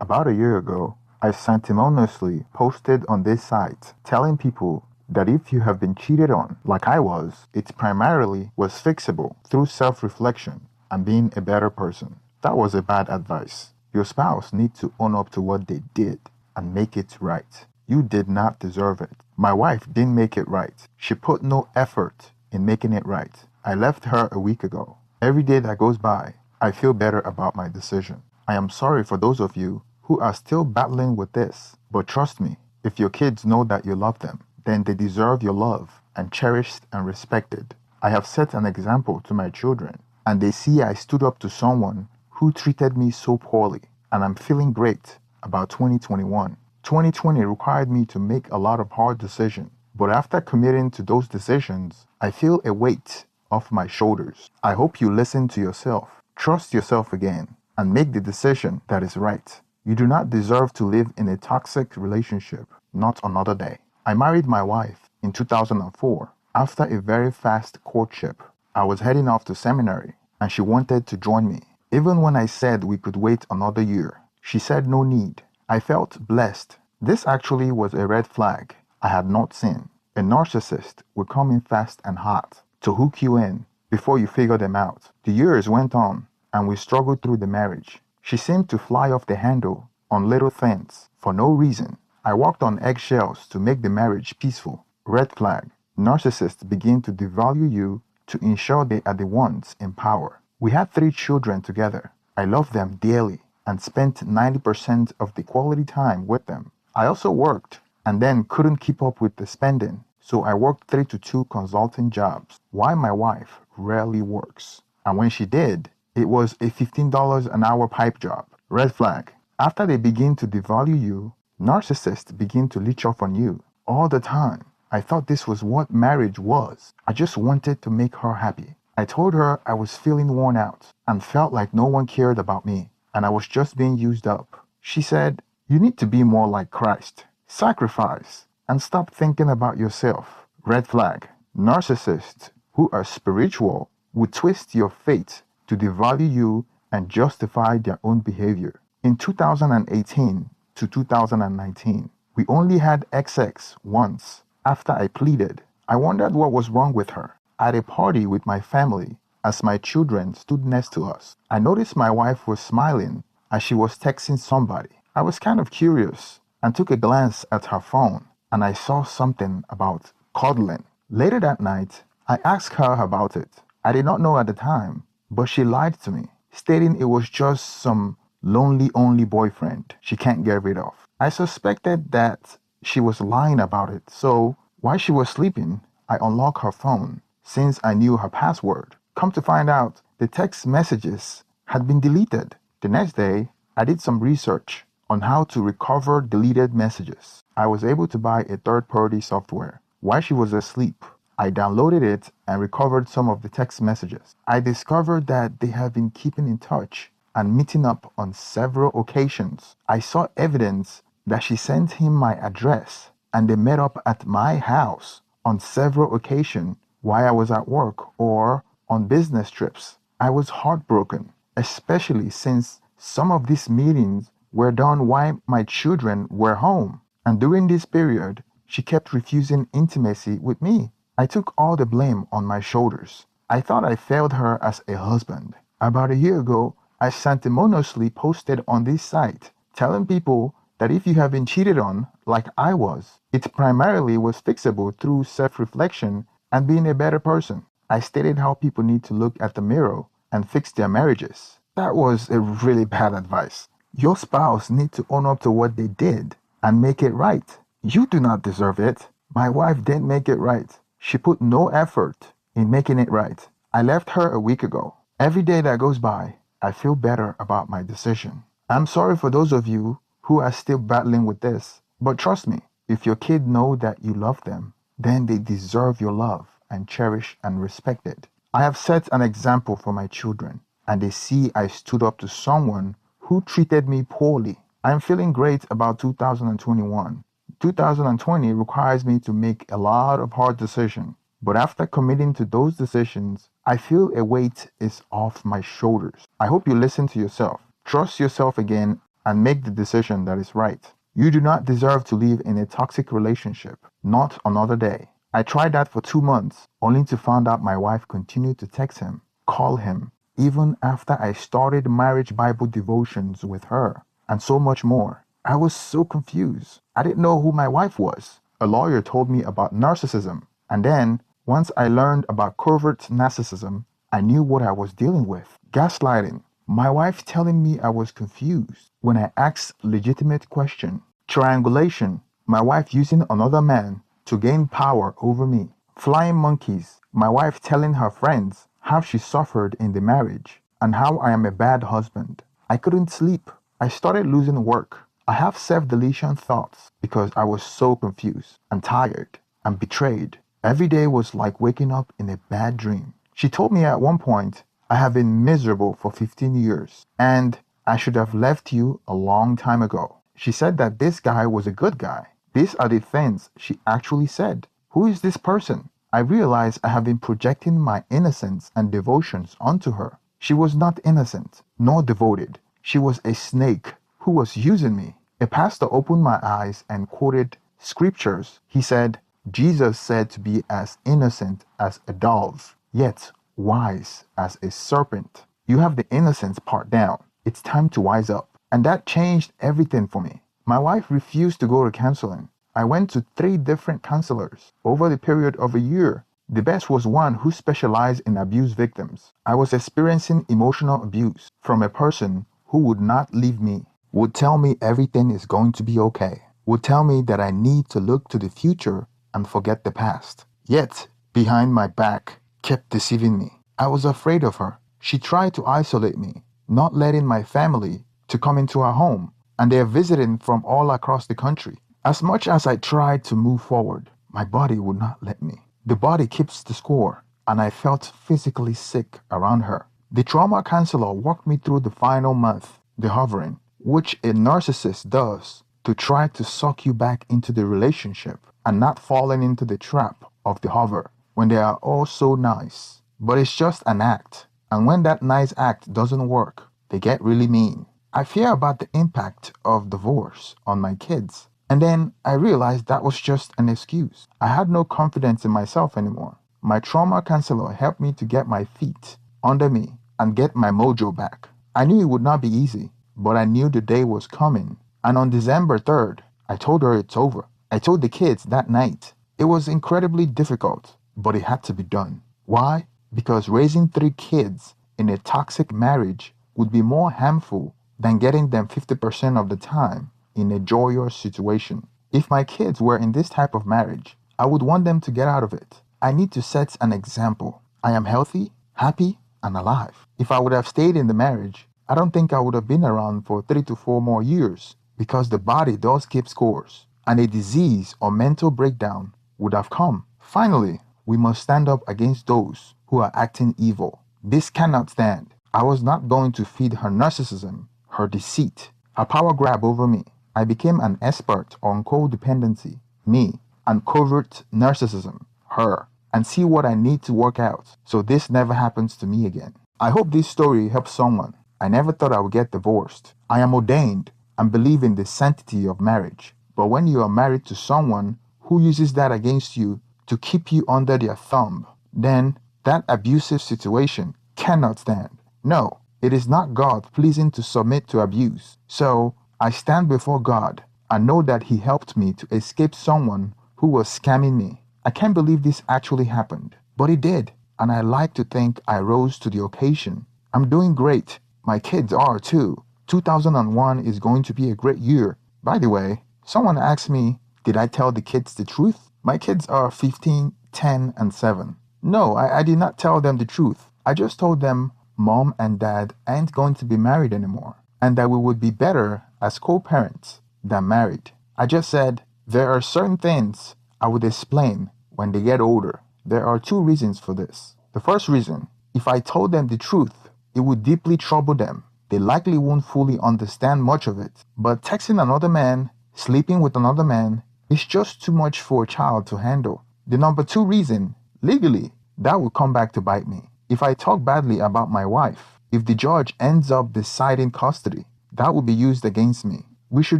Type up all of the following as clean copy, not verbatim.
About a year ago, I sanctimoniously posted on this site telling people that if you have been cheated on, like I was, it primarily was fixable through self reflection and being a better person. That was a bad advice. Your spouse needs to own up to what they did and make it right. You did not deserve it. My wife didn't make it right. She put no effort in making it right. I left her a week ago. Every day that goes by, I feel better about my decision. I am sorry for those of you who are still battling with this, but trust me, if your kids know that you love them, then they deserve your love and cherished and respected. I have set an example to my children, and they see I stood up to someone who treated me so poorly, and I'm feeling great about 2021. 2020 required me to make a lot of hard decisions, but after committing to those decisions, I feel a weight off my shoulders. I hope you listen to yourself, trust yourself again, and make the decision that is right. You do not deserve to live in a toxic relationship, not another day. I married my wife in 2004 after a very fast courtship. I was heading off to seminary and she wanted to join me. Even when I said we could wait another year, she said no need. I felt blessed. This actually was a red flag I had not seen. A narcissist would come in fast and hot to hook you in before you figure them out. The years went on and we struggled through the marriage. She seemed to fly off the handle on little things for no reason. I walked on eggshells to make the marriage peaceful. Red flag. Narcissists begin to devalue you to ensure they are the ones in power. We had 3 children together. I loved them dearly and spent 90% of the quality time with them. I also worked and then couldn't keep up with the spending, so I worked 3 to 2 consulting jobs. Why my wife rarely works. And when she did, it was a $15 an hour pipe job. Red flag. After they begin to devalue you, narcissists begin to leech off on you all the time. I thought this was what marriage was. I just wanted to make her happy. I told her I was feeling worn out and felt like no one cared about me and I was just being used up. She said, "You need to be more like Christ. Sacrifice and stop thinking about yourself." Red flag. Narcissists who are spiritual would twist your fate to devalue you and justify their own behavior. In 2018 to 2019, we only had XX once. After I pleaded, I wondered what was wrong with her. At a party with my family, as my children stood next to us, I noticed my wife was smiling as she was texting somebody. I was kind of curious and took a glance at her phone, and I saw something about cuddling. Later that night, I asked her about it. I did not know at the time, but she lied to me, stating it was just some lonely only boyfriend she can't get rid of. I suspected that she was lying about it, so while she was sleeping, I unlocked her phone since I knew her password. Come to find out, the text messages had been deleted. The next day, I did some research on how to recover deleted messages. I was able to buy a third-party software. While she was asleep, I downloaded it and recovered some of the text messages. I discovered that they have been keeping in touch and meeting up on several occasions. I saw evidence that she sent him my address and they met up at my house on several occasions while I was at work or on business trips. I was heartbroken, especially since some of these meetings were done while my children were home. And during this period, she kept refusing intimacy with me. I took all the blame on my shoulders. I thought I failed her as a husband. About a year ago, I sanctimoniously posted on this site telling people that if you have been cheated on, like I was, it primarily was fixable through self-reflection and being a better person. I stated how people need to look at the mirror and fix their marriages. That was a really bad advice. Your spouse needs to own up to what they did and make it right. You do not deserve it. My wife didn't make it right. She put no effort in making it right. I left her a week ago. Every day that goes by, I feel better about my decision. I'm sorry for those of you who are still battling with this, but trust me, if your kid know that you love them, then they deserve your love and cherish and respect it. I have set an example for my children, and they see I stood up to someone who treated me poorly. I'm feeling great about 2021. 2020 requires me to make a lot of hard decisions, but after committing to those decisions, I feel a weight is off my shoulders. I hope you listen to yourself, trust yourself again, and make the decision that is right. You do not deserve to live in a toxic relationship. Not another day. I tried that for 2 months, only to find out my wife continued to text him, call him, even after I started marriage Bible devotions with her, and so much more. I was so confused. I didn't know who my wife was. A lawyer told me about narcissism, and then, once I learned about covert narcissism, I knew what I was dealing with. Gaslighting. My wife telling me I was confused when I asked legitimate question. Triangulation. My wife using another man to gain power over me. Flying monkeys. My wife telling her friends how she suffered in the marriage and how I am a bad husband. I couldn't sleep. I started losing work. I have self-deletion thoughts because I was so confused and tired and betrayed. Every day was like waking up in a bad dream. She told me at one point, I have been miserable for 15 years and I should have left you a long time ago. She said that this guy was a good guy. These are the things she actually said. Who is this person? I realized I have been projecting my innocence and devotions onto her. She was not innocent nor devoted. She was a snake who was using me. A pastor opened my eyes and quoted scriptures. He said, Jesus said to be as innocent as a dove, yet wise as a serpent. You have the innocence part down. It's time to wise up. And that changed everything for me. My wife refused to go to counseling. I went to 3 different counselors over the period of a year. The best was one who specialized in abuse victims. I was experiencing emotional abuse from a person who would not leave me, would tell me everything is going to be okay, would tell me that I need to look to the future and forget the past. Yet, behind my back, kept deceiving me. I was afraid of her. She tried to isolate me, not letting my family to come into our home, and they're visiting from all across the country. As much as I tried to move forward, my body would not let me. The body keeps the score, and I felt physically sick around her. The trauma counselor walked me through the final month, the hovering, which a narcissist does to try to suck you back into the relationship and not falling into the trap of the hover when they are all so nice. But it's just an act, and when that nice act doesn't work, they get really mean. I fear about the impact of divorce on my kids. And then I realized that was just an excuse. I had no confidence in myself anymore. My trauma counselor helped me to get my feet under me and get my mojo back. I knew it would not be easy, but I knew the day was coming. And on December 3rd, I told her it's over. I told the kids that night. It was incredibly difficult, but it had to be done. Why? Because raising 3 kids in a toxic marriage would be more harmful than getting them 50% of the time in a joyous situation. If my kids were in this type of marriage, I would want them to get out of it. I need to set an example. I am healthy, happy, and alive. If I would have stayed in the marriage, I don't think I would have been around for 3 to 4 more years, because the body does keep scores, and a disease or mental breakdown would have come. Finally, we must stand up against those who are acting evil. This cannot stand. I was not going to feed her narcissism, her deceit, her power grab over me. I became an expert on codependency, me, and covert narcissism, her, and see what I need to work out so this never happens to me again. I hope this story helps someone. I never thought I would get divorced. I am ordained and believe in the sanctity of marriage. But when you are married to someone who uses that against you to keep you under their thumb, then that abusive situation cannot stand. No, it is not God pleasing to submit to abuse. So, I stand before God and know that He helped me to escape someone who was scamming me. I can't believe this actually happened, but it did, and I like to think I rose to the occasion. I'm doing great. My kids are too. 2001 is going to be a great year. By the way, someone asked me, did I tell the kids the truth? My kids are 15, 10, and 7. No, I did not tell them the truth. I just told them Mom and Dad ain't going to be married anymore, and that we would be better as co-parents than married. I just said, there are certain things I would explain when they get older. There are 2 reasons for this. The first reason, if I told them the truth, it would deeply trouble them. They likely won't fully understand much of it. But texting another man, sleeping with another man, is just too much for a child to handle. The number 2 reason, legally, that will come back to bite me. If I talk badly about my wife, if the judge ends up deciding custody, that will be used against me. We should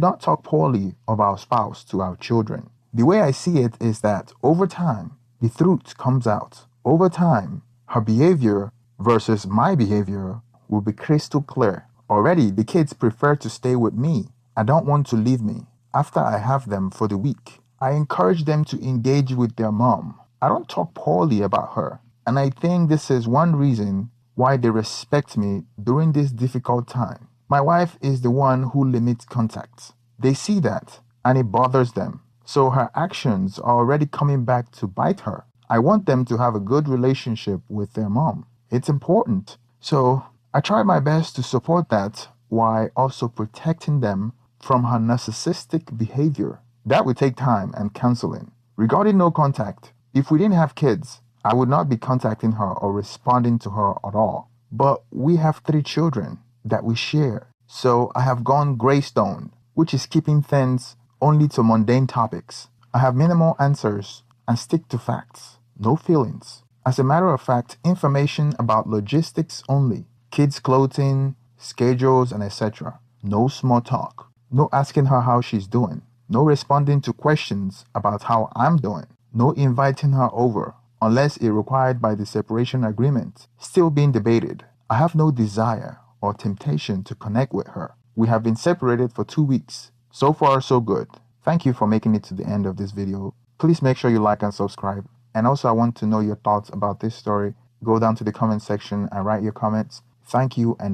not talk poorly of our spouse to our children. The way I see it is that over time, the truth comes out. Over time, her behavior versus my behavior will be crystal clear. Already, the kids prefer to stay with me. I don't want to leave me after I have them for the week. I encourage them to engage with their mom. I don't talk poorly about her. And I think this is one reason why they respect me during this difficult time. My wife is the one who limits contacts. They see that and it bothers them. So her actions are already coming back to bite her. I want them to have a good relationship with their mom. It's important. So I try my best to support that while also protecting them from her narcissistic behavior. That would take time and counseling. Regarding no contact, if we didn't have kids, I would not be contacting her or responding to her at all. But we have 3 children that we share. So I have gone Greystone, which is keeping things only to mundane topics. I have minimal answers and stick to facts, no feelings. As a matter of fact, information about logistics only, kids' clothing, schedules, and etc. No small talk. No asking her how she's doing. No responding to questions about how I'm doing. No inviting her over unless it required by the separation agreement. Still being debated. I have no desire or temptation to connect with her. We have been separated for 2 weeks. So far, so good. Thank you for making it to the end of this video. Please make sure you like and subscribe. And also, I want to know your thoughts about this story. Go down to the comment section and write your comments. Thank you and